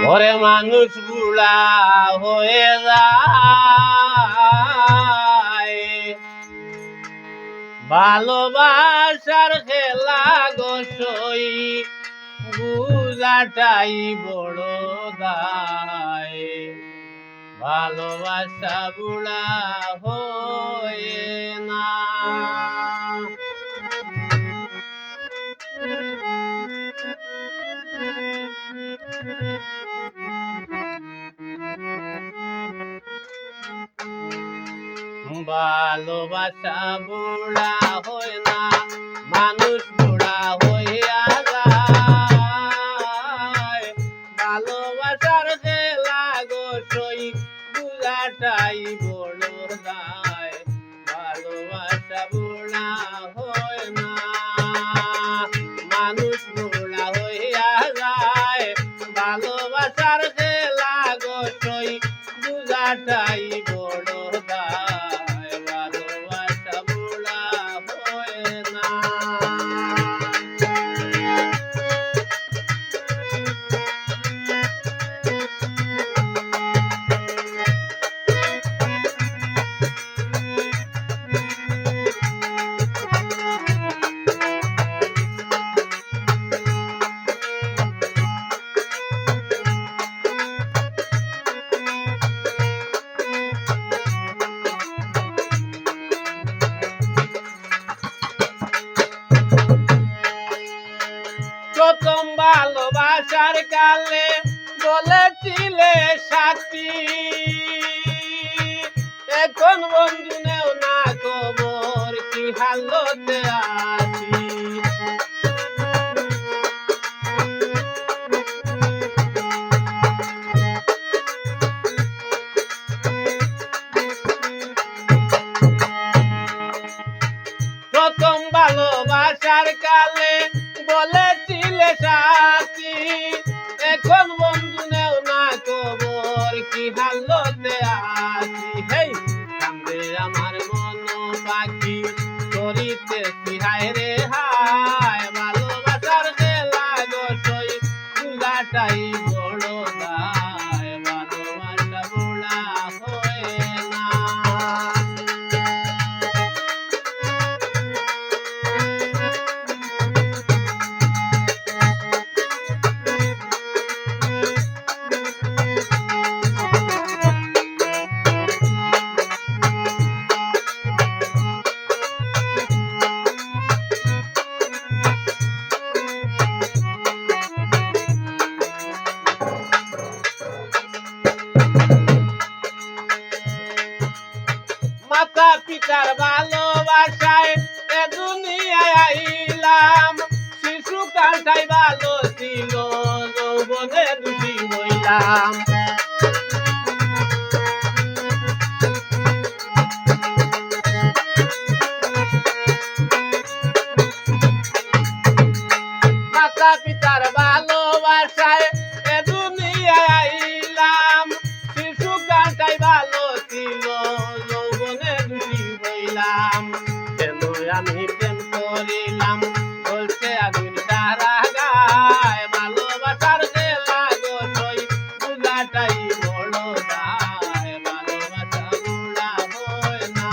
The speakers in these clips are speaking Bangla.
ওরে মানুষ বুড়া হয়ে যায় ভালোবাসার খেলা গোসই বুঝাটাই বড় দায় ভালোবাসা বুড়া হয়ে না ভালোবাসা বুড়া হয় না মানুষ বুড়া হইয়া যায় ভালোবাসার খেলা গোসই বুড়াটাই বড় দায় ভালোবাসা বুড়া হয় না মানুষ বুড়া হইয়া যায় ভালোবাসার খেলা গোসই বুড়াটাই বড় দায় ভালোবাসা বুড়া হয় না প্রথম ভালোবাসার কালে বলেছিলে সাথী এখন বন্ধু নেও না খবর কি হালতে আছি প্রথম ভালোবাসার কালে বলেছিলে সাথী এখন বন্ধু নেও না খবর কি হালতে আছি হেই কান্দে আমার মন পাখি করিতেছি হায় রে হায় ভালোবাসার খেলা গোসই বুড়াটাই বড় দায় ভালোবাসা বুড়া হয় না মাতা পিতার ভালোবাসায় এ দুনিয়ায় আইলাম শিশু কালটাই ভালো ছিল যৌবনে দুষী হইলাম মাতা পিতার ভালোবাসায় এ দুনিয়ায় আইলাম শিশু কালটাই ভালো ছিল কেন আমি প্রেম করিলাম বলছে আগুন তারা গায় ভালোবাসার খেলা গোসই বুড়াটাই বড় দায় ভালোবাসা বুড়া হয় না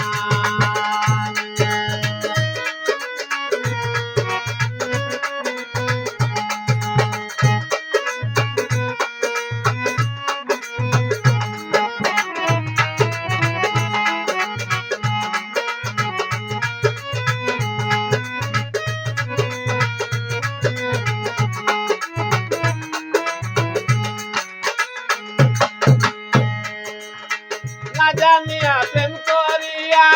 জানিয়া প্রেম করিয়া